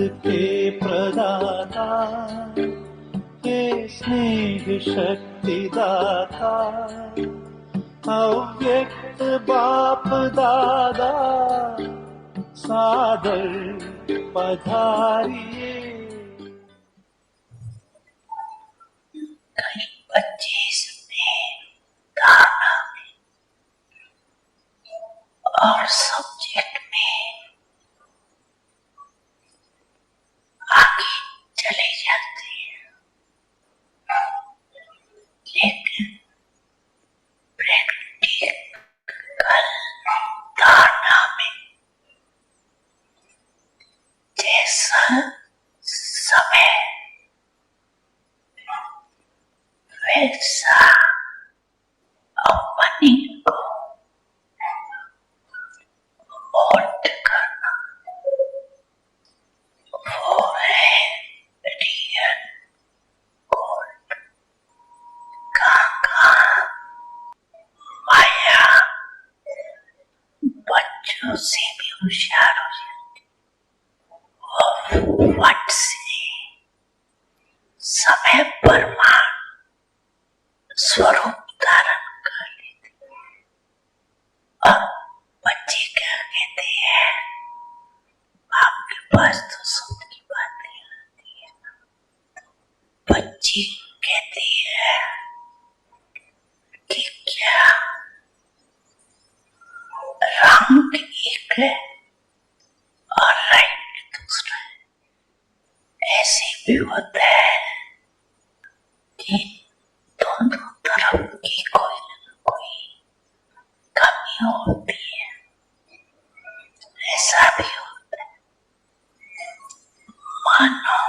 के प्रदाता, हे स्नेह शक्ति दाता, अव्यक्त बाप दादा सादर पधारिए। कई 25 में धारणा में और सब्जेक्ट में आगे चले जाते हैं, लेकिन प्रैक्टिकल धारणा में जैसा समय वैसा अपनी को मोल्ड करना, वो है रियल गोल्ड। कहाँ माया बच्चों से भी होशियार हो जाती, वो वट से समय परमाणु स्वरूप धारण कर लेती। और बच्चे क्या कहते हैं, आपके पास तो सुन की बातें आती है। बच्ची कहती है कि क्या रंग एक है और रंग दूसरा है। ऐसे भी होता है कि दोनों तरफ की कोई न कोई कमी होती है, ऐसा भी होता है। मानो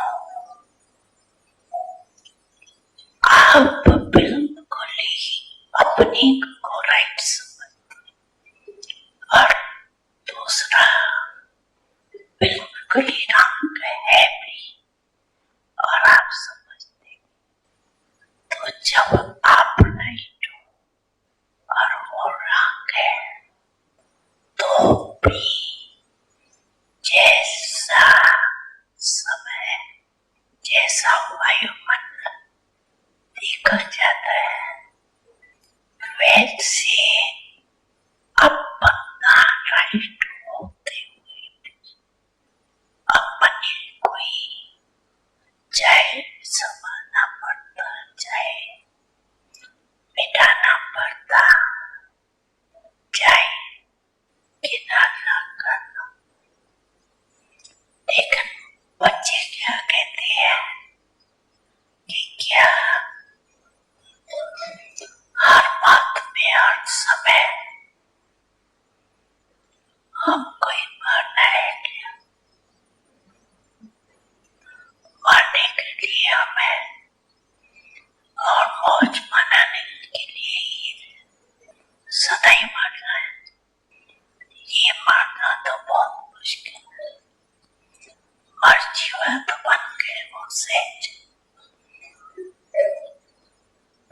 आप बिल्कुल ही अपनी को राइट समझते और दूसरा बिल्कुल ही रंग है भी और आप समझते, तो जब आप राइट हो और वो रंग है, तो भी जैसा समय, जैसा वायुमंडल देखा जाता है, वैसे अपना राइट होते हुए अपने कोई चाहे संभालना पड़ता, चाहे मिटाना पड़ता, चाहे किनारा करना। लेकिन बच्चे क्या कहते हैं कि क्या हर बात में हर समय हमको ही मरना है क्या? मरने के लिए हमें और मौज मनाने के लिए ही सदा ही मरना है। ये मरना तो बहुत मुश्किल है। मर जीवा तो बन गए वो सहज,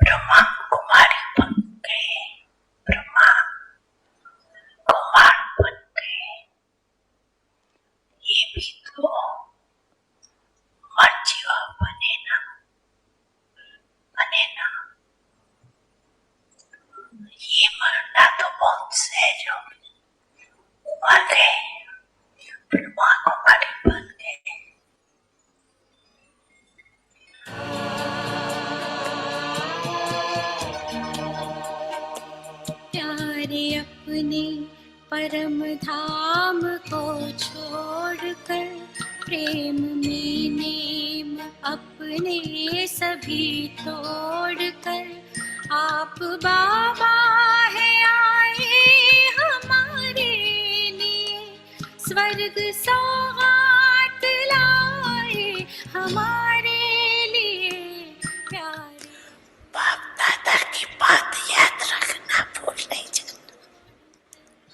ब्रह्मा कुमारी बन गए, ब्रह्मा कुमार बन गए। ये भी तो मर जीवा बने ना, बने ना। ये मरना तो बहुत सहज हो गया, मर गए, ब्रह्मा कुमारी बन गए। प्यारे अपने परम धाम को छोड़कर, प्रेम में नेम अपने सभी तोड़कर, आप बाबा है आए हमारे लिए, स्वर्ग सौगात लाए हमारे लिए। प्यारे बाप दादा की बात याद रखना भूल नहीं जाना।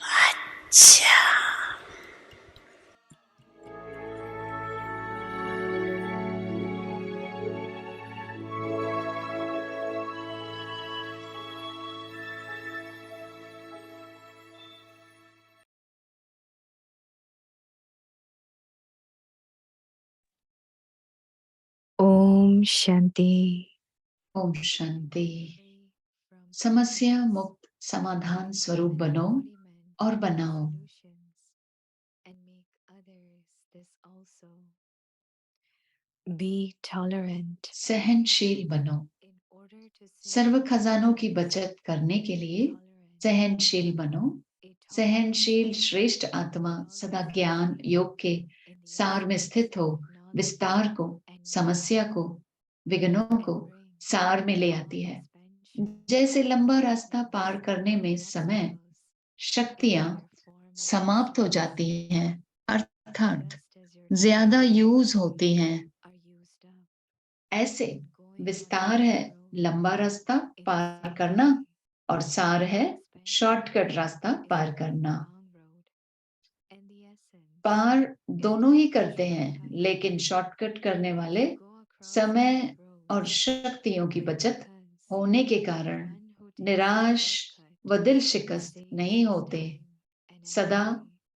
अच्छा, ओम शांति। ओम शांति। समस्या मुक्त समाधान स्वरूप बनो और बनाओ। Be tolerant. सहनशील बनो। सर्व खजानों की बचत करने के लिए सहनशील बनो। सहनशील श्रेष्ठ आत्मा सदा ज्ञान योग के सार में स्थित हो विस्तार को, समस्या को, विघ्नों को सार में ले आती है। जैसे लंबा रास्ता पार करने में समय शक्तियां समाप्त हो जाती हैं, अर्थात ज्यादा यूज होती हैं, ऐसे विस्तार है लंबा रास्ता पार करना और सार है शॉर्टकट रास्ता पार करना। पार दोनों ही करते हैं, लेकिन शॉर्टकट करने वाले समय और शक्तियों की बचत होने के कारण निराश व दिल शिकस्त नहीं होते, सदा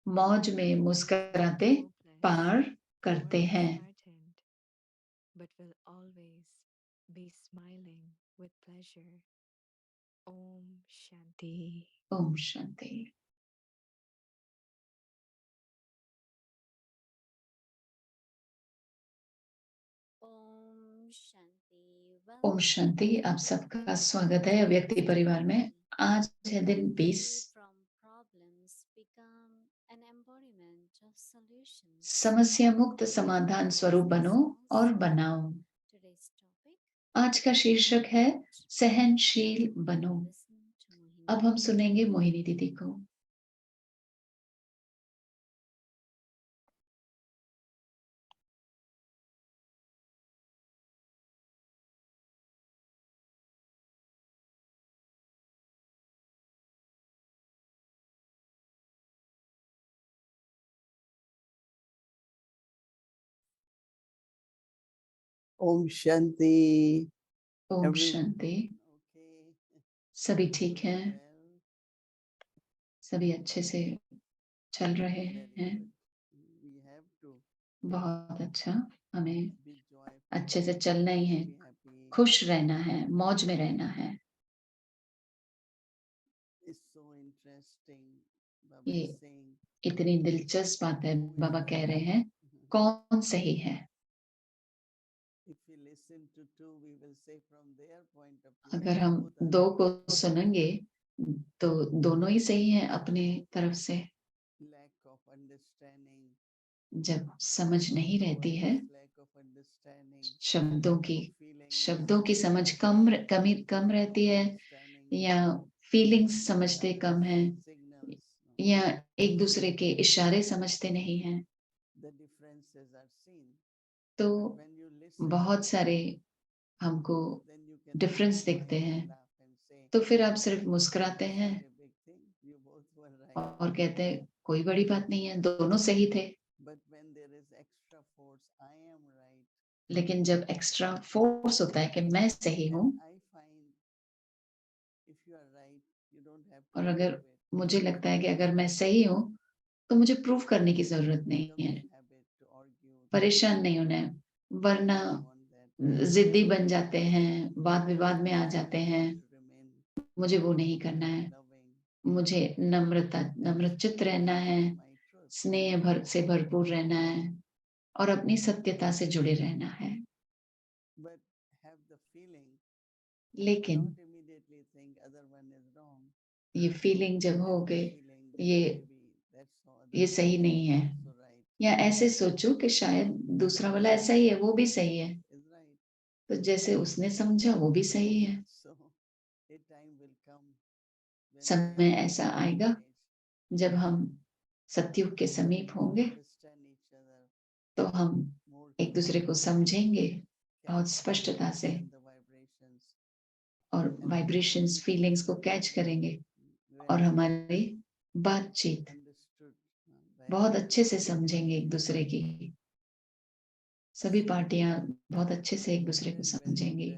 मौज में मुस्कुराते पार करते हैं। But will always be smiling with pleasure. Om Shanti. Om Shanti. Om Shanti. आप सबका स्वागत है अव्यक्ति परिवार में। आज है दिन 20। समस्या मुक्त समाधान स्वरूप बनो और बनाओ। आज का शीर्षक है सहनशील बनो। अब हम सुनेंगे मोहिनी दीदी को। ओम शांति। ओम शांति। सभी ठीक हैं, सभी अच्छे से चल रहे हैं। बहुत अच्छा, हमें अच्छे से चलना ही है, खुश रहना है, मौज में रहना है। ये इतनी दिलचस्प बात है। बाबा कह रहे हैं कौन सही है। अगर हम दो को सुनेंगे तो दोनों ही सही हैं अपने तरफ से। जब समझ नहीं रहती है, शब्दों की समझ कम रहती है, या फीलिंग्स समझते कम है, या एक दूसरे के इशारे समझते नहीं हैं, तो बहुत सारे हमको डिफरेंस दिखते हैं। तो फिर आप सिर्फ मुस्कुराते हैं और कहते हैं कोई बड़ी बात नहीं है, दोनों सही थे। लेकिन जब एक्स्ट्रा फोर्स होता है कि मैं सही हूं, और अगर मुझे लगता है कि अगर मैं सही हूं तो मुझे प्रूव करने की जरूरत नहीं है, परेशान नहीं होना है, वरना जिद्दी बन जाते हैं, वाद विवाद में आ जाते हैं। मुझे वो नहीं करना है, मुझे नम्रचित्त रहना है, स्नेह से भरपूर रहना है और अपनी सत्यता से जुड़े रहना है। लेकिन ये फीलिंग जब हो गए ये सही नहीं है, या ऐसे सोचो कि शायद दूसरा वाला ऐसा ही है, वो भी सही है, तो जैसे उसने समझा वो भी सही है। समय ऐसा आएगा जब हम सतयुग के समीप होंगे तो हम एक दूसरे को समझेंगे बहुत स्पष्टता से और वाइब्रेशंस, फीलिंग्स को कैच करेंगे और हमारी बातचीत बहुत अच्छे से समझेंगे एक दूसरे की। सभी पार्टियां बहुत अच्छे से एक दूसरे को समझेंगी।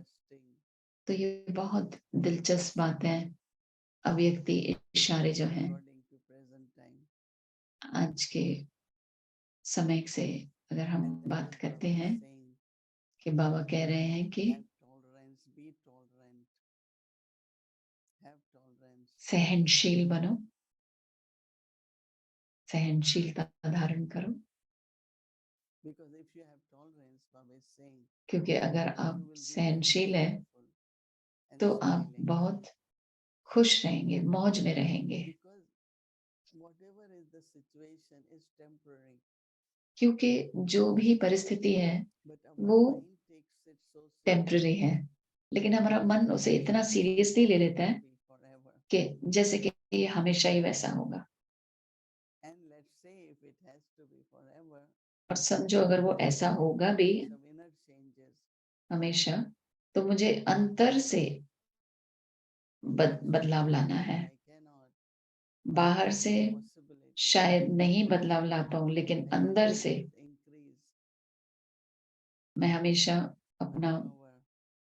तो ये बहुत दिलचस्प बात है। अव्यक्ति इशारे जो हैं आज के समय से अगर हम बात करते हैं कि बाबा कह रहे हैं कि have tolerance, be tolerant, have tolerance. सहनशील बनो, सहनशीलता धारण करो, Because if you have tolerance, Baba is saying, क्योंकि अगर you आप will be very सहनशील है joyful and तो आप smiling. बहुत खुश रहेंगे, मौज में रहेंगे, Because whatever is the situation is temporary. क्योंकि जो भी परिस्थिति है But our वो mind takes it so temporary है, लेकिन हमारा मन उसे इतना सीरियसली ले लेता है forever. कि जैसे कि ये हमेशा ही वैसा होगा। And let's say if it has to be forever, और समझो अगर वो ऐसा होगा भी some inner changes. हमेशा, तो मुझे अंतर से बदलाव लाना है। I cannot. बाहर से Possibility. शायद नहीं बदलाव ला पाऊं, लेकिन अंदर से Increase मैं हमेशा अपना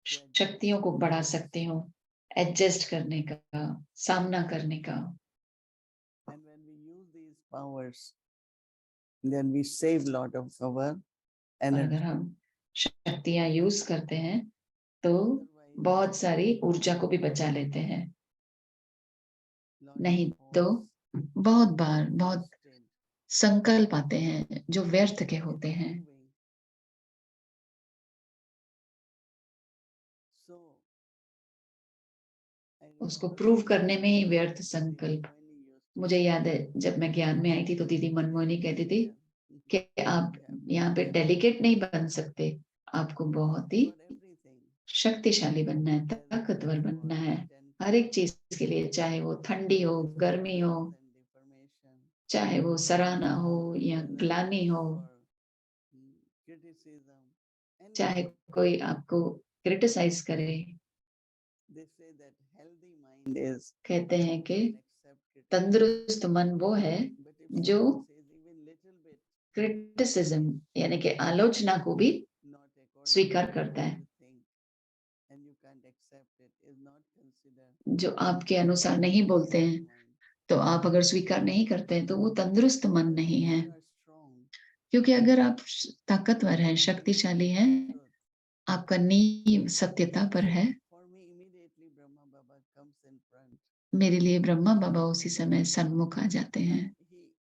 शक्तियों को बढ़ा सकती हूँ, एडजस्ट करने का, सामना करने का। And when we use these powers, then we save lot of our और energy. अगर हम शक्तियां यूज करते हैं तो Otherwise, बहुत सारी ऊर्जा को भी बचा लेते हैं, lot नहीं of तो hopes बहुत बार बहुत wasted. संकल्प आते हैं जो व्यर्थ के होते हैं। Moving. So, I उसको remember प्रूव Baba करने में ही used व्यर्थ to say, संकल्प। Manmohini used to मुझे say, याद है जब मैं ज्ञान में आई थी तो दीदी मनमोहनी कहती थी yeah, कि आप yeah, यहाँ पे डेलिकेट नहीं बन सकते, आपको बहुत ही for everything. शक्तिशाली बनना है, Whether ताकतवर for बनना है, heat and हर एक cold, चीज के लिए, चाहे वो ठंडी हो, गर्मी हो, growth and deformation, चाहे वो सराहना हो या whether it ग्लानि is हो, for criticism, चाहे anything. कोई आपको क्रिटिसाइज करे। They say that healthy mind is कहते हैं कि can accept criticism. तंदुरुस्त मन वो है But if जो someone says even little bit criticism यानी कि आलोचना को भी not according स्वीकार to करता what है, you think and you can't accept it, is not considered जो आपके अनुसार नहीं बोलते हैं mind. तो आप अगर स्वीकार नहीं करते हैं तो वो तंदुरुस्त मन नहीं है। You are strong. क्योंकि अगर आप ताकतवर हैं, शक्तिशाली हैं, Truth. आपका नींव सत्यता पर है। For me, immediately Brahma Baba comes in front. मेरे लिए ब्रह्मा बाबा उसी समय सन्मुख आ जाते हैं।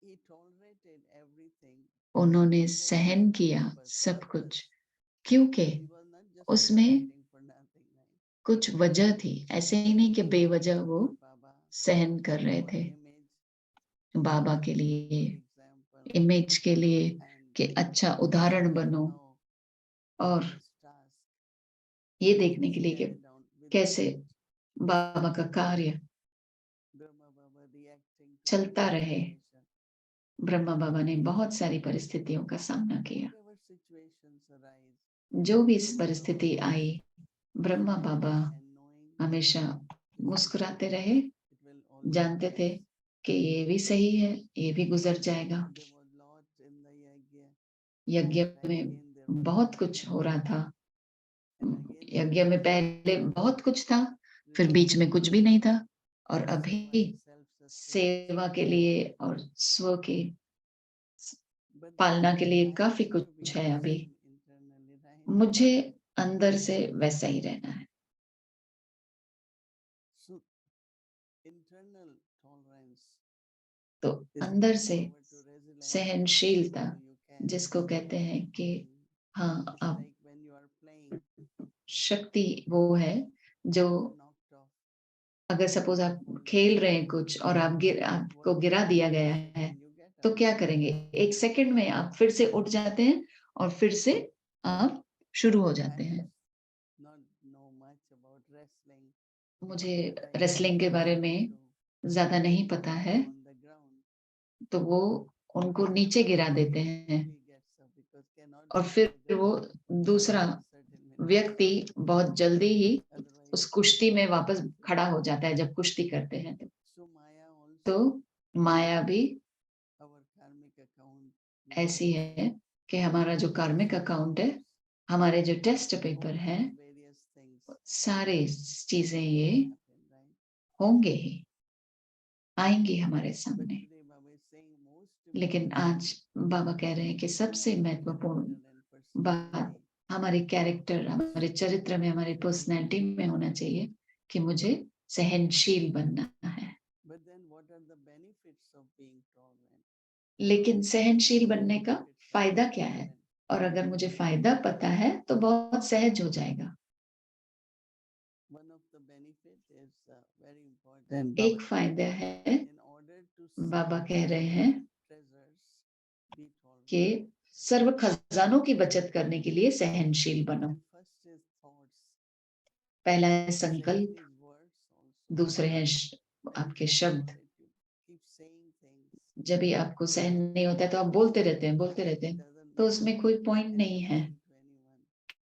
He tolerated everything. उन्होंने सहन किया सब कुछ, क्योंकि He was not just उसमें tolerating for nothing. Right? कुछ वजह थी, ऐसे ही नहीं कि बेवजह वो Baba सहन कर रहे for थे। image, बाबा के लिए, example, इमेज के लिए and कि अच्छा उदाहरण बनो, how और his task ये देखने के लिए कि carried out with कैसे image. बाबा का कार्य Brahma Baba reacting to चलता every रहे। situation. ब्रह्मा बाबा ने बहुत सारी परिस्थितियों का सामना किया। Whatever situations arise, जो भी इस परिस्थिति आई, ब्रह्मा बाबा and knowing हमेशा मुस्कुराते रहे, it will also जानते थे pass. कि ये भी सही है, ये भी गुजर जाएगा। There was lot in the yajna, यज्ञ and में again there was बहुत lot कुछ in हो रहा था। and again यज्ञ में पहले बहुत कुछ था, फिर बीच में कुछ भी नहीं था, और seva अभी is self-sustenance. सेवा के लिए और स्व की But पालना के लिए I काफी need to be कुछ है the अभी। same internally, right? मुझे अंदर से वैसा ही रहना है। So internal tolerance तो is अंदर the से power to resilience. सहनशीलता, So you can. जिसको कहते हैं कि हाँ, It's आप like when you are playing, शक्ति वो है जो you are knocked off. अगर सपोज आप खेल रहे हैं कुछ और आपको गिरा दिया गया है, तो क्या करेंगे? एक सेकंड में आप फिर से उठ जाते हैं और फिर से आप शुरू हो जाते हैं। Not know much about wrestling. मुझे but I रेसलिंग के know बारे how में to ज्यादा नहीं put पता them है, on the ground. तो वो उनको नीचे गिरा देते हैं He gets up because cannot और be on फिर the वो ground दूसरा for certain minutes. व्यक्ति बहुत जल्दी ही Otherwise, उस कुश्ती में वापस खड़ा हो जाता है जब कुश्ती करते हैं। so Maya तो also माया भी our karmic account. ऐसी है कि हमारा जो कार्मिक अकाउंट है, हमारे जो टेस्ट पेपर है, Various things सारे चीजें ये happen, right? होंगे ही, आएंगी हमारे But सामने। today Baba is saying most लेकिन important आज बाबा कह रहे हैं कि सबसे is महत्वपूर्ण character and बात personality. हमारे कैरेक्टर, हमारे चरित्र में, हमारी पर्सनैलिटी में होना चाहिए कि मुझे सहनशील बनना है। But then what are the benefits of being tolerant? लेकिन सहनशील बनने का फायदा क्या है? और अगर मुझे फायदा पता है तो बहुत सहज हो जाएगा। One of the benefit is very important. एक फायदा है, In order to Baba save कह रहे हैं treasures, be tolerant. कि सर्व खजानों की बचत करने के लिए सहनशील बनो। And first is thoughts. पहला है Second संकल्प, is words also. दूसरे हैं When आपके you are शब्द। tolerant, you keep saying things. जब भी आपको सहन नहीं होता है तो आप बोलते रहते हैं, बोलते रहते It हैं, doesn't तो उसमें कोई पॉइंट नहीं है, anything to anyone.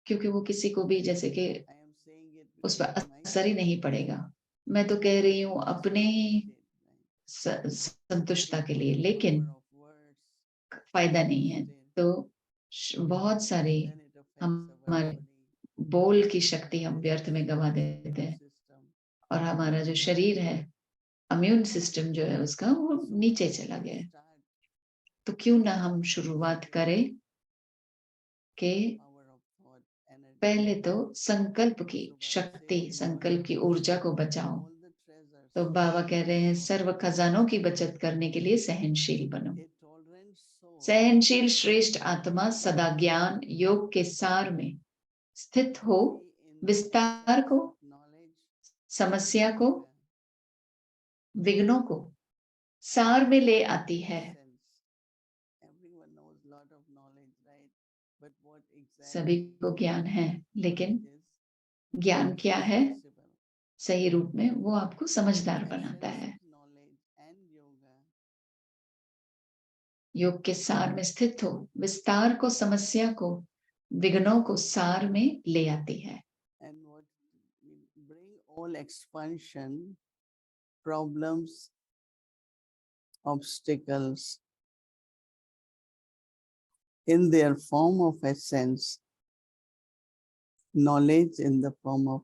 क्योंकि वो किसी को भी जैसे कि I am saying it उस पर because my असर ही नहीं पड़ेगा। मैं तो कह रही हूँ अपने ही संतुष्टता के लिए, लेकिन फायदा नहीं है। तो बहुत सारी हमारे बोल की शक्ति हम व्यर्थ में गवा देते हैं, और हमारा जो शरीर है, इम्यून सिस्टम जो है उसका, वो नीचे चला गया है। तो क्यों ना हम शुरुआत करें कि पहले तो संकल्प की शक्ति, संकल्प की ऊर्जा को बचाओ। तो बाबा कह रहे हैं सर्व खजानों की बचत करने के लिए सहनशील बनो। सहनशील श्रेष्ठ आत्मा सदा ज्ञान योग के सार में स्थित हो, विस्तार को, समस्या को, विघ्नों को सार में ले आती है। सभी को ज्ञान है, लेकिन ज्ञान क्या है सही रूप में, वो आपको समझदार बनाता है। योग के सार में स्थित हो, विस्तार को, समस्या को, विघ्नों को सार में ले आती है। And what bring all expansion, problems, obstacles in their form of essence, knowledge in the form of,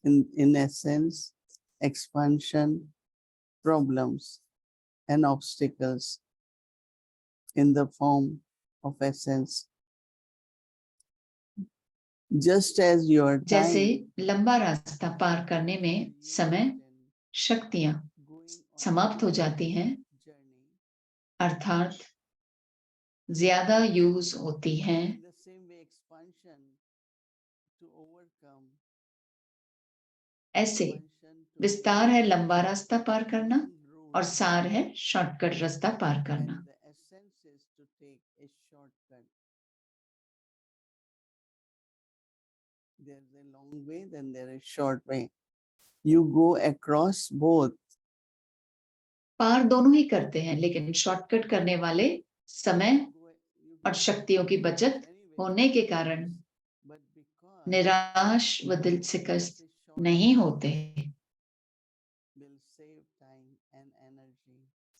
in essence, expansion, problems and obstacles in the form of essence. Just as your जैसे time लंबा रास्ता पार करने में समय, शक्तियां समाप्त हो जाती हैं, अर्थात ज्यादा यूज होती हैं, in the same way expansion to overcome, ऐसे expansion to विस्तार है लंबा रास्ता पार करना route, और सार है शॉर्टकट रास्ता पार करना। and the essence is to take a shortcut. There's a long way, then there is short way. You go across both. पार दोनों ही करते हैं, लेकिन शॉर्टकट करने वाले समय और शक्तियों की बचत होने के कारण निराश व दिल शिकस्त नहीं होते,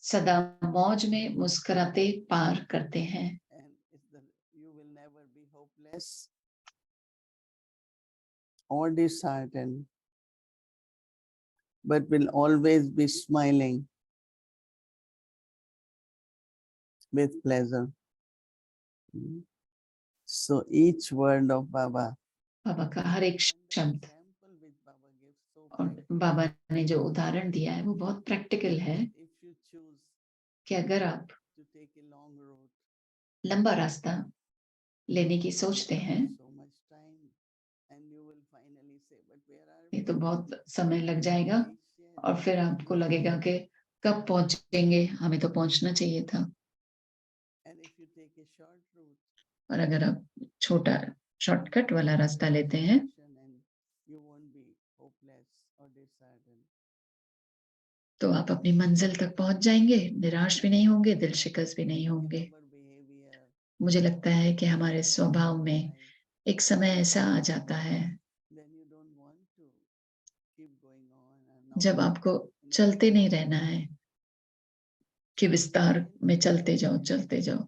सदा मौज में मुस्कुराते पार करते हैं। You will never be hopeless or disheartened, but will always be smiling with pleasure. So each word of Baba, बाबा का हर एक शब्द और बाबा ने जो उदाहरण दिया है वो बहुत प्रैक्टिकल है कि अगर आप लंबा रास्ता लेने की सोचते हैं, ये तो बहुत समय लग जाएगा, और फिर आपको लगेगा कि कब पहुंचेंगे, हमें तो पहुंचना चाहिए था। और अगर आप छोटा शॉर्टकट वाला रास्ता लेते हैं तो आप अपनी मंजिल तक पहुंच जाएंगे, निराश भी नहीं होंगे, दिल शिकस्त भी नहीं होंगे। मुझे लगता है कि हमारे स्वभाव में एक समय ऐसा आ जाता है जब आपको चलते नहीं रहना है कि विस्तार में चलते जाओ, चलते जाओ,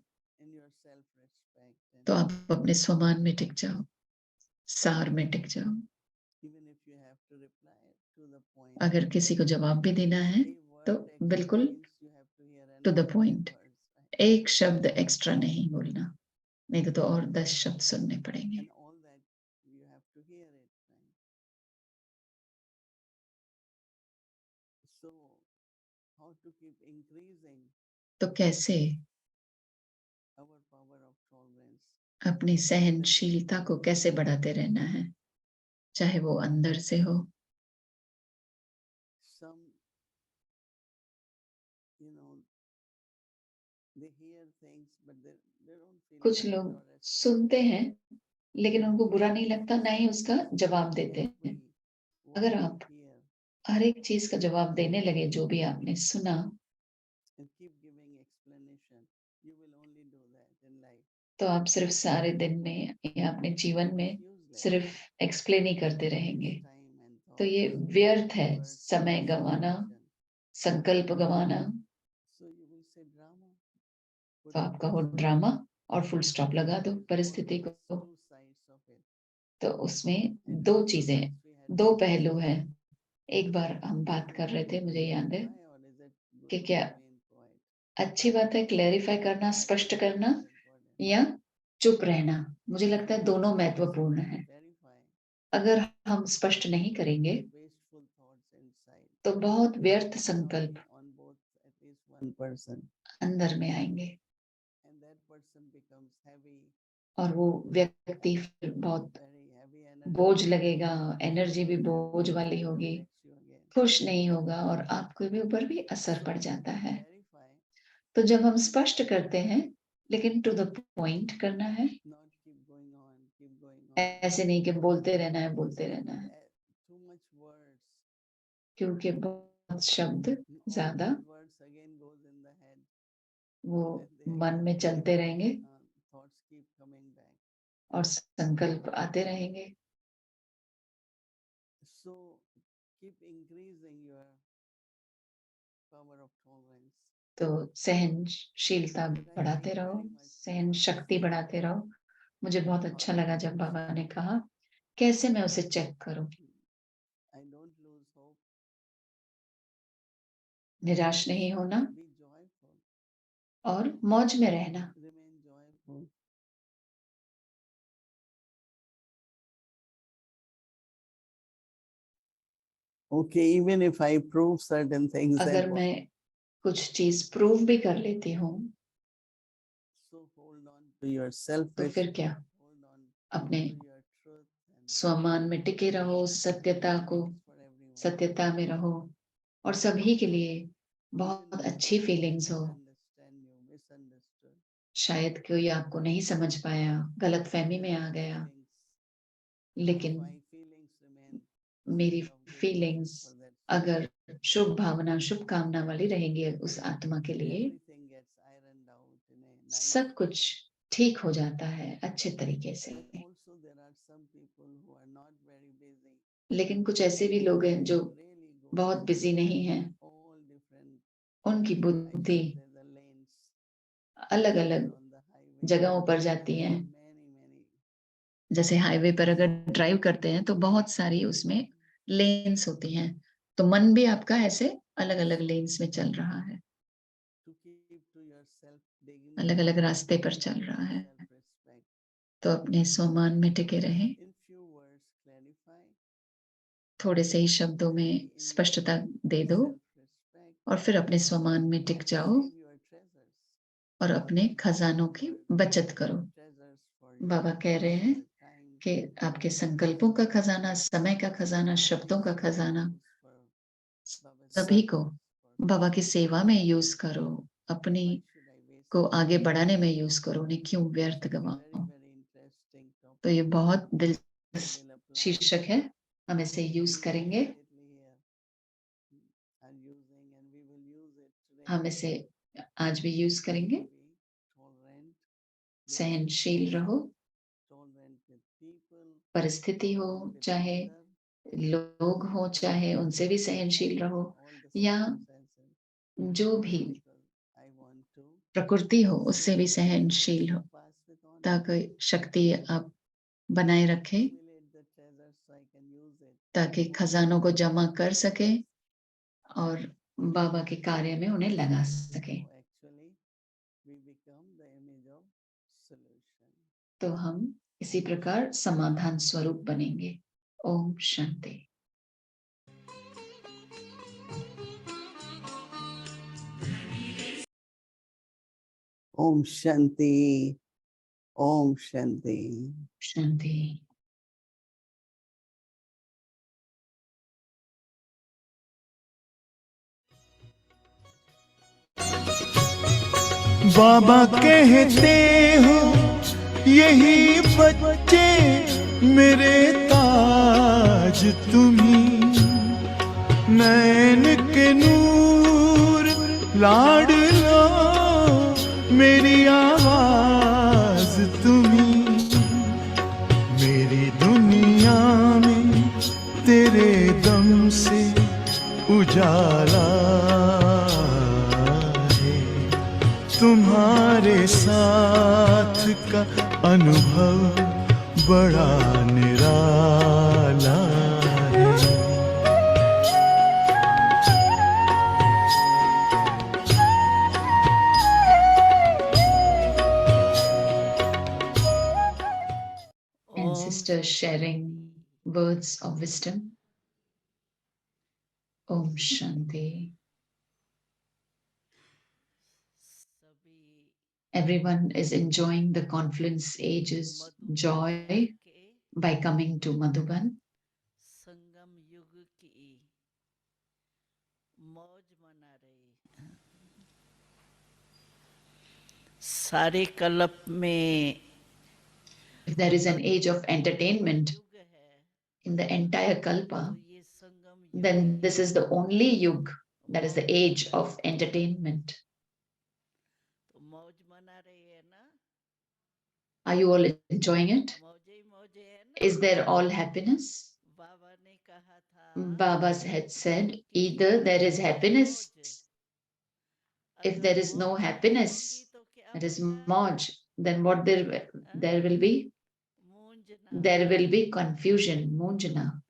तो आप अपने स्वमान में टिक जाओ, सार में टिक जाओ। अगर किसी को जवाब भी देना है तो बिल्कुल टू द पॉइंट, एक शब्द एक्स्ट्रा नहीं बोलना। नहीं तो और 10 शब्द सुनने पड़ेंगे। And all that you have to hear it, right? So how to keep increasing तो कैसे our power of tolerance? अपनी सहनशीलता को कैसे बढ़ाते रहना है, चाहे वो अंदर से हो। Some, you know, they hear things, but they don't feel कुछ offended लोग or respect. सुनते हैं लेकिन उनको बुरा नहीं लगता, ना ही उसका जवाब देते हैं। What अगर you आप hear हर एक चीज का जवाब देने लगे, जो भी आपने सुना, and keep giving explanation, you will only do that in life. तो आप सिर्फ सारे दिन में या अपने जीवन में सिर्फ एक्सप्लेन ही करते रहेंगे। Waste time and तो ये thoughts, व्यर्थ है, words, समय गंवाना, explanation. संकल्प गंवाना। So you will say drama. तो आपका वो ड्रामा और फुल स्टॉप लगा दो परिस्थिति को। Two sides of it. तो उसमें दो चीजें, दो पहलू हैं। एक बार हम बात कर रहे थे, मुझे याद है कि क्या अच्छी बात है क्लैरिफाई करना, स्पष्ट करना, या चुप रहना। मुझे लगता है दोनों महत्वपूर्ण है। अगर हम स्पष्ट नहीं करेंगे तो बहुत व्यर्थ संकल्प अंदर में आएंगे और वो व्यक्ति फिर बहुत बोझ लगेगा, एनर्जी भी बोझ वाली होगी, खुश नहीं होगा और आपके भी ऊपर भी असर पड़ जाता है। तो जब हम स्पष्ट करते हैं, लेकिन टू द पॉइंट करना है, ऐसे नहीं कि बोलते रहना है, बोलते रहना है, क्योंकि बहुत शब्द ज्यादा वो मन में चलते रहेंगे और संकल्प आते रहेंगे। So keep increasing your power of tolerance. तो सहनशीलता बढ़ाते रहो, सहन शक्ति बढ़ाते रहो। मुझे बहुत अच्छा लगा जब बाबा ने कहा, कैसे मैं उसे चेक करूं? I don't lose hope. निराश नहीं होना Be joyful. और मौज में रहना। Remain joyful. Okay, even if I prove certain things, अगर मैं कुछ चीज प्रूव भी कर लेती हूँ, so hold on to your self. तो फिर क्या? Hold on अपने to your truth and स्वमान में टिके रहो, सत्यता को, सत्यता में रहो और सभी के लिए बहुत अच्छी फीलिंग्स हो। understand you, misunderstood. शायद कोई आपको नहीं समझ पाया, गलतफहमी में आ गया, लेकिन My feelings remain मेरी set of goodness feelings for that. अगर शुभ भावना, शुभ कामना वाली रहेंगी उस आत्मा के लिए, Everything gets ironed out in a nice सब कुछ ठीक हो जाता है अच्छे तरीके से। Also, there are some people who are not very busy. लेकिन कुछ ऐसे भी लोग हैं जो Really go बहुत बिजी नहीं हैं, all different. उनकी I बुद्धि said there's a lanes अलग अलग on the highway. जगहों पर जाती हैं। Many. जैसे हाईवे पर अगर ड्राइव करते हैं तो बहुत सारी उसमें लेन्स होती हैं, तो मन भी आपका ऐसे अलग अलग लेन्स में चल रहा है, To keep to yourself, dignity, अलग अलग रास्ते पर चल रहा है। self-respect. तो अपने स्वमान में टिके रहें। In few words, clarify. थोड़े से ही शब्दों में स्पष्टता दे दो Self-respect. और फिर अपने स्वमान में टिक जाओ Save your treasures. और अपने खजानों की बचत करो। Treasures for you. बाबा कह रहे हैं Time. कि आपके संकल्पों का खजाना, समय का खजाना, शब्दों का खजाना, सभी को बाबा की सेवा में यूज करो, अपनी को आगे बढ़ाने में यूज करो, उन्हें क्यों व्यर्थ गवाओ। तो ये बहुत दिलचस्प शीर्षक है, हम इसे यूज करेंगे, हम इसे आज भी यूज करेंगे। सहनशील रहो, परिस्थिति हो चाहे लोग हो चाहे उनसे भी सहनशील रहो, या जो भी प्रकृति हो उससे भी सहनशील हो, ताकि शक्ति आप बनाए रखें, ताकि खजानों को जमा कर सके और बाबा के कार्य में उन्हें लगा सके। तो हम इसी प्रकार समाधान स्वरूप बनेंगे। Om Shanti. Om Shanti. Om Shanti. शांति। बाबा कहते हो यही बच्चे मेरे ताज तुम्ही, नैन के नूर लाडलो मेरी आवाज तुम्ही, मेरी दुनिया में तेरे दम से उजाला है, तुम्हारे साथ का अनुभव बड़ा निराला है। And sisters sharing words of wisdom. Om Shanti. Everyone is enjoying the confluence ages joy by coming to Madhuban. संगम युग की मौज मना रही। सारे कल्प में If there is an age of entertainment in the entire Kalpa, ये संगम then this is the only yug, that is the age of entertainment. तो मौज मना रही है ना? Are you all enjoying it? मौजे ही मौजे है ना? Is there all happiness? बाबा ने कहा था Baba had said, either there is happiness, if there is no happiness, that is moj, then what there will be? There will be confusion, munjana.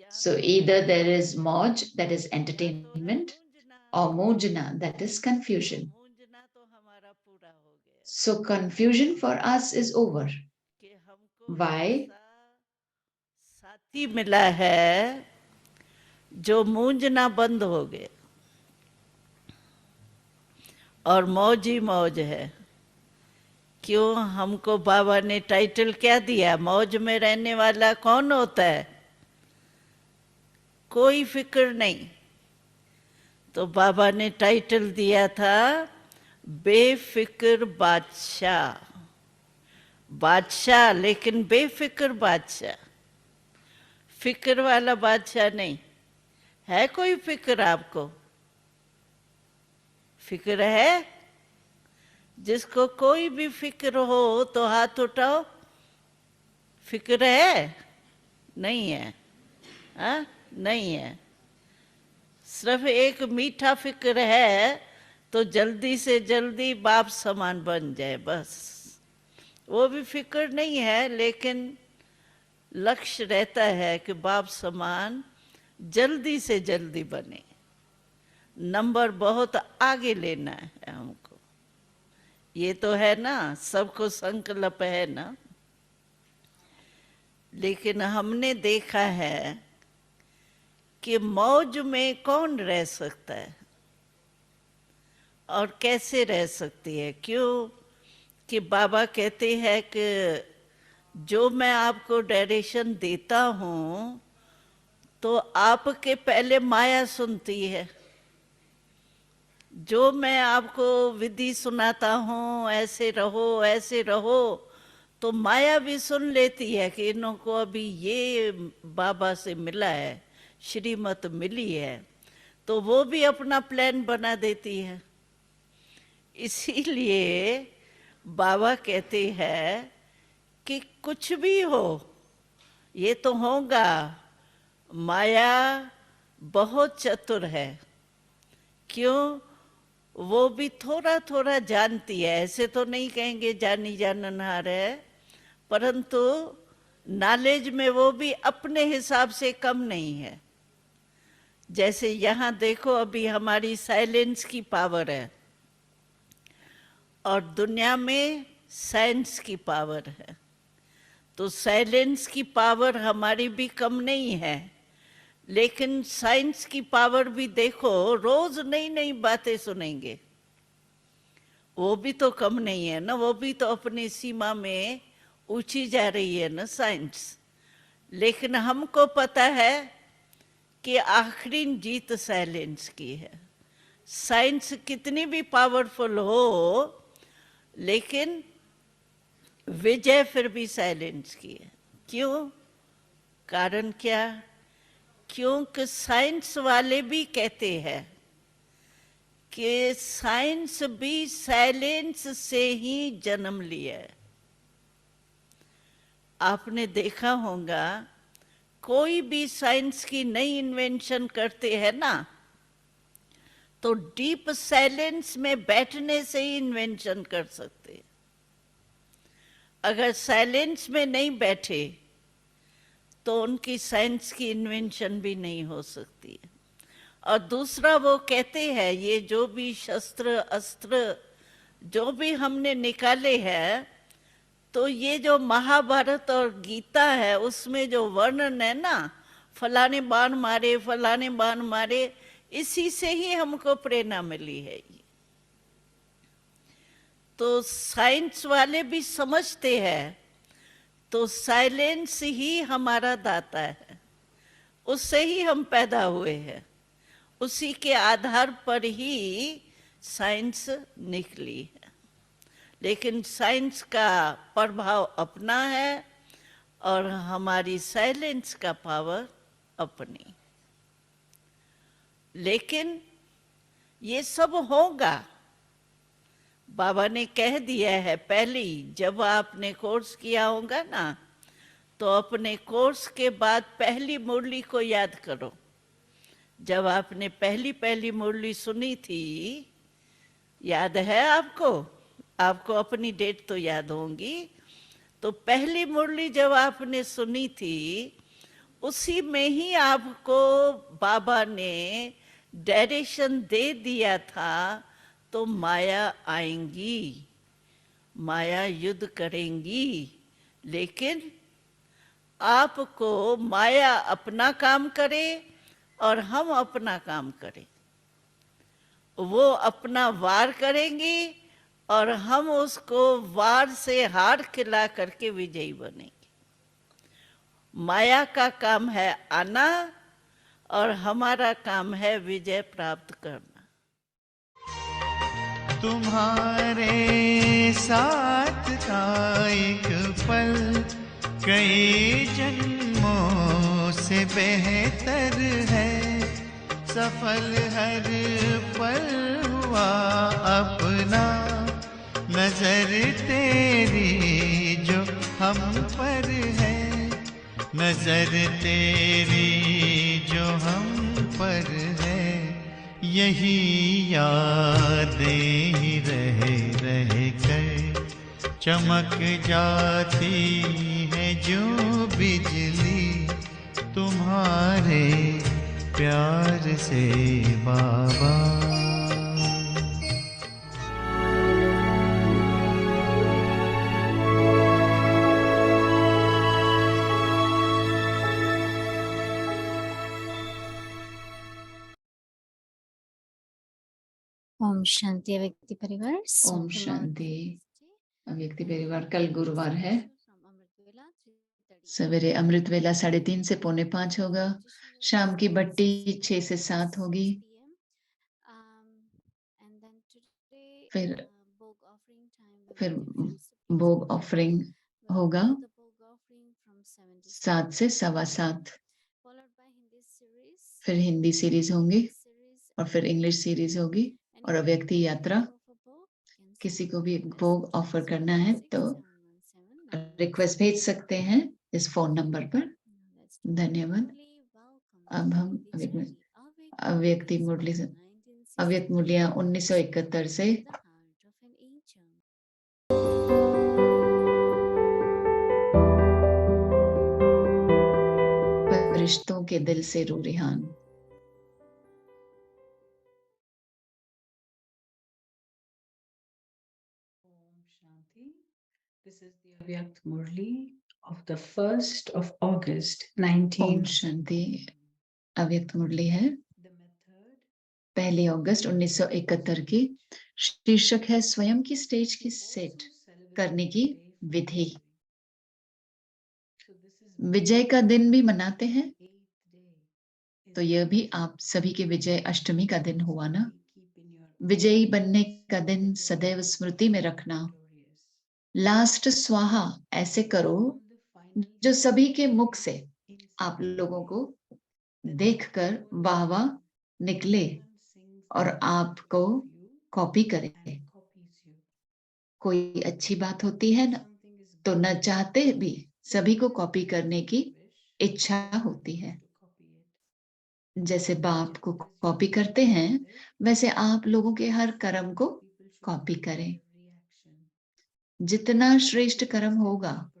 So either there is moj, that is entertainment, or munjana, that is confusion. So confusion for us is over. Why? साथी मिला है जो मूंजना बंद हो गए और मौज ही मौज है। क्यों? हमको बाबा ने टाइटल क्या दिया? मौज में रहने वाला कौन होता है? कोई फिक्र नहीं। तो बाबा ने टाइटल दिया था बेफिक्र बादशाह। बादशाह लेकिन बेफिक्र बादशाह, फिक्र वाला बादशाह नहीं है। कोई फिक्र आपको? फिक्र है? जिसको कोई भी फिक्र हो तो हाथ उठाओ। फिक्र है? नहीं है। हाँ, नहीं है। सिर्फ एक मीठा फिक्र है तो जल्दी से जल्दी बाप समान बन जाए, बस। वो भी फिक्र नहीं है, लेकिन लक्ष्य रहता है कि बाप समान जल्दी से जल्दी बने। नंबर बहुत आगे लेना है हमको। ये तो है ना, सबको संकल्प है ना। लेकिन हमने देखा है कि मौज में कौन रह सकता है और कैसे रह सकती है। क्यों कि बाबा कहते हैं कि जो मैं आपको डायरेक्शन देता हूँ तो आपके पहले माया सुनती है। जो मैं आपको विधि सुनाता हूँ, ऐसे रहो, तो माया भी सुन लेती है कि इन्हों को अभी ये बाबा से मिला है, श्रीमत मिली है, तो वो भी अपना प्लान बना देती है। इसीलिए बाबा कहते हैं कि कुछ भी हो, ये तो होगा। माया बहुत चतुर है। क्यों? वो भी थोड़ा थोड़ा जानती है। ऐसे तो नहीं कहेंगे जानी जाननहार है, परंतु नॉलेज में वो भी अपने हिसाब से कम नहीं है। जैसे यहाँ देखो, अभी हमारी साइलेंस की पावर है और दुनिया में साइंस की पावर है। तो साइलेंस की पावर हमारी भी कम नहीं है, लेकिन साइंस की पावर भी देखो, रोज नई नई बातें सुनेंगे, वो भी तो कम नहीं है ना, वो भी तो अपनी सीमा में ऊंची जा रही है ना साइंस। लेकिन हमको पता है कि आखिरी जीत साइलेंस की है। साइंस कितनी भी पावरफुल हो, लेकिन विजय फिर भी साइलेंस की है। क्यों? कारण क्या? क्योंकि साइंस वाले भी कहते हैं कि साइंस भी साइलेंस से ही जन्म लिया है। आपने देखा होगा, कोई भी साइंस की नई इन्वेंशन करते हैं ना, तो डीप साइलेंस में बैठने से ही इन्वेंशन कर सकते हैं। अगर साइलेंस में नहीं बैठे तो उनकी साइंस की इन्वेंशन भी नहीं हो सकती है। और दूसरा, वो कहते हैं ये जो भी शस्त्र अस्त्र जो भी हमने निकाले हैं, तो ये जो महाभारत और गीता है उसमें जो वर्णन है ना, फलाने बाण मारे फलाने बाण मारे, इसी से ही हमको प्रेरणा मिली है। तो साइंस वाले भी समझते हैं, तो साइलेंस ही हमारा दाता है, उससे ही हम पैदा हुए हैं, उसी के आधार पर ही साइंस निकली है। लेकिन साइंस का प्रभाव अपना है और हमारी साइलेंस का पावर अपनी। लेकिन ये सब होगा, बाबा ने कह दिया है पहले ही, जब आपने कोर्स किया होगा ना, तो अपने कोर्स के बाद पहली मुरली को याद करो। जब आपने पहली पहली मुरली सुनी थी, याद है आपको? आपको अपनी डेट तो याद होंगी। तो पहली मुरली जब आपने सुनी थी, उसी में ही आपको बाबा ने डायरेक्शन दे दिया था, तो माया आएंगी, माया युद्ध करेंगी, लेकिन आपको माया अपना काम करे और हम अपना काम करें। वो अपना वार करेंगी और हम उसको वार से हार खिला करके विजयी बनेंगे। माया का काम है आना और हमारा काम है विजय प्राप्त करना। तुम्हारे साथ का एक पल कई जन्मों से बेहतर है। सफल हर पल हुआ अपना, नजर तेरी जो हम पर है, नजर तेरी जो हम पर है। यही यादें ही रह रह कर चमक जाती है जो बिजली तुम्हारे प्यार से बाबा। ओम शांति अव्यक्ति परिवार। ओम शांति अव्यक्ति परिवार। कल गुरुवार है, सवेरे अमृत वेला 3:30 से 4:45 होगा। शाम की बट्टी 6 से 7 होगी। फिर भोग ऑफरिंग होगा 7 से 7:15। फिर हिंदी सीरीज होंगी और फिर इंग्लिश सीरीज होगी और अव्यक्ति यात्रा। किसी को भी भोग ऑफर करना है तो रिक्वेस्ट भेज सकते हैं इस फोन नंबर पर। धन्यवाद। अब हम अव्यक्ति मुरली से अव्यक्त मुरलियां 1971 से फरिश्तों के दिल से रूरिहान। Om Shanti. Avyakt Murli of the 1st of August ओम 19. शांति। अव्यक्त मुरली है 1 अगस्त 1971 की। शीर्षक है स्वयं की स्टेज की सेट करने की विधि। विजय का दिन भी मनाते हैं, तो यह भी आप सभी के विजय अष्टमी का दिन हुआ ना। विजयी बनने का दिन सदैव स्मृति में रखना। लास्ट स्वाहा ऐसे करो जो सभी के मुख से आप लोगों को देखकर वाह वाह निकले और आपको कॉपी करे। कोई अच्छी बात होती है ना, तो न चाहते भी सभी को कॉपी करने की इच्छा होती है। जैसे बाप को कॉपी करते हैं, वैसे आप लोगों के हर कर्म को कॉपी करें। जितना श्रेष्ठ कर्म होगा,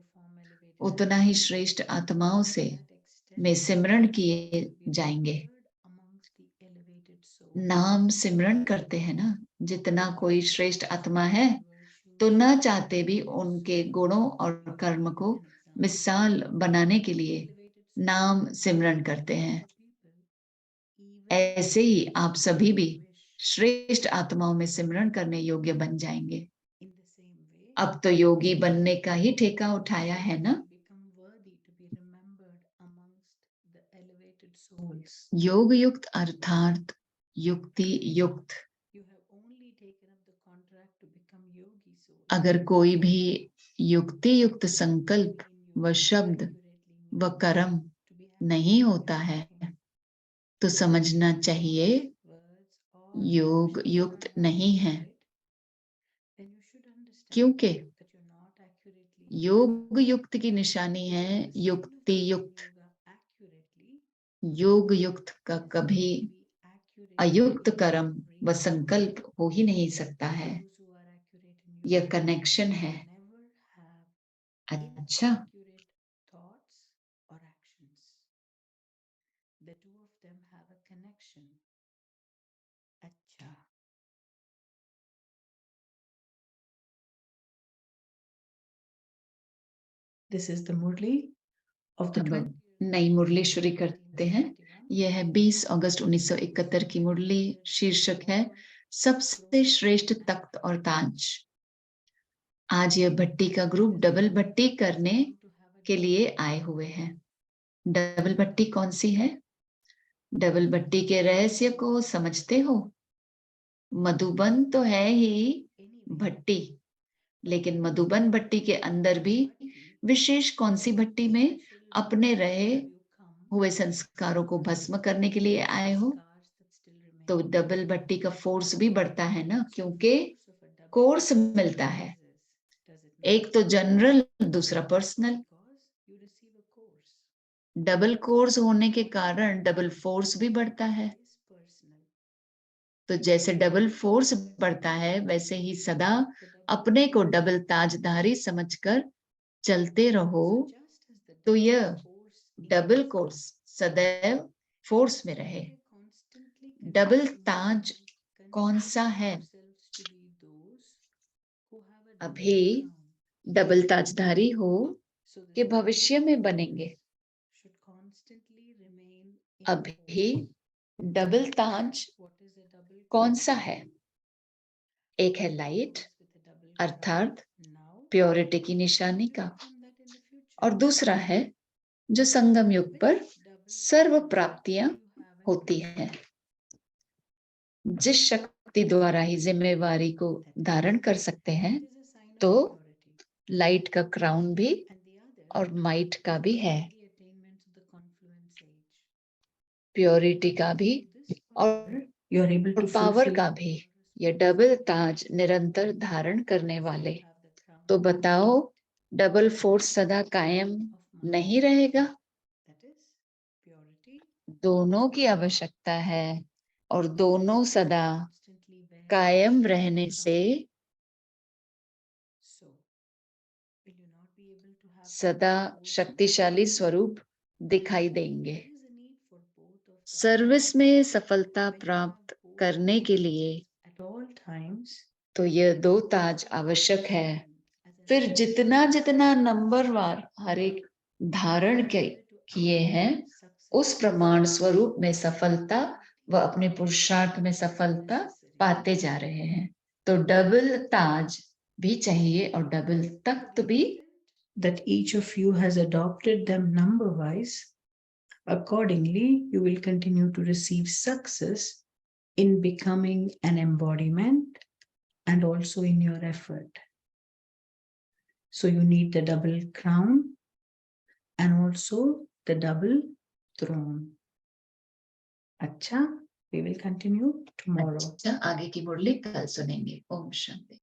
उतना ही श्रेष्ठ आत्माओं से में सिमरण किए जाएंगे। नाम सिमरण करते हैं ना। जितना कोई श्रेष्ठ आत्मा है, तो न चाहते भी उनके गुणों और कर्म को मिसाल बनाने के लिए नाम सिमरण करते हैं। ऐसे ही आप सभी भी श्रेष्ठ आत्माओं में सिमरण करने योग्य बन जाएंगे। अब तो योगी बनने का ही ठेका उठाया है ना। योग युक्त अर्थात युक्ति युक्त। अगर कोई भी युक्ति युक्त संकल्प व शब्द व कर्म नहीं होता है, तो समझना चाहिए योग युक्त नहीं है। क्योंकि योग युक्त की निशानी है युक्ति युक्त। योग युक्त का कभी अयुक्त कर्म व संकल्प हो ही नहीं सकता है। यह कनेक्शन है। अच्छा, This is the Murli of the अब नई मुरली शुरू करते हैं। यह है 20 अगस्त 1971 की मुरली। शीर्षक है सबसे श्रेष्ठ तख्त और ताज। आज यह भट्टी का ग्रुप डबल भट्टी करने के लिए आए हुए हैं। डबल भट्टी कौन सी है? डबल भट्टी के रहस्य को समझते हो? मधुबन तो है ही भट्टी, लेकिन मधुबन भट्टी के अंदर भी विशेष कौन सी भट्टी में अपने रहे हुए संस्कारों को भस्म करने के लिए आए हो? तो डबल भट्टी का फोर्स भी बढ़ता है ना, क्योंकि कोर्स मिलता है। एक तो जनरल, दूसरा पर्सनल। डबल कोर्स होने के कारण डबल फोर्स भी बढ़ता है। तो जैसे डबल फोर्स बढ़ता है, वैसे ही सदा अपने को डबल ताजधारी समझकर चलते रहो, तो यह डबल कोर्स सदैव फोर्स में रहे। डबल ताज कौन सा है? अभी डबल ताजधारी हो कि भविष्य में बनेंगे? अभी डबल ताज कौन सा है? एक है लाइट अर्थात प्योरिटी की निशानी का, और दूसरा है जो संगम युग पर सर्व प्राप्तियां होती हैं। जिस शक्ति द्वारा ही जिम्मेवारी को धारण कर सकते हैं, तो लाइट का क्राउन भी और माइट का भी है, प्योरिटी का भी और पावर का भी। ये डबल ताज निरंतर धारण करने वाले। तो बताओ, डबल फोर्स सदा कायम नहीं रहेगा? दोनों की आवश्यकता है, और दोनों सदा कायम रहने से सदा शक्तिशाली स्वरूप दिखाई देंगे। सर्विस में सफलता प्राप्त करने के लिए तो यह दो ताज आवश्यक है। फिर जितना जितना नंबरवार हर एक धारण किए हैं उस प्रमाण स्वरूप में सफलता व अपने पुरुषार्थ में सफलता पाते जा रहे हैं। तो डबल ताज भी चाहिए और डबल तख्त भी। that each of you has adopted them number wise, accordingly you will continue to receive success in becoming an embodiment and also in your effort. So you need the double crown and also the double throne. Acha, we will continue tomorrow. अच्छा, आगे की मुरली कल सुनेंगे। ओम शांति।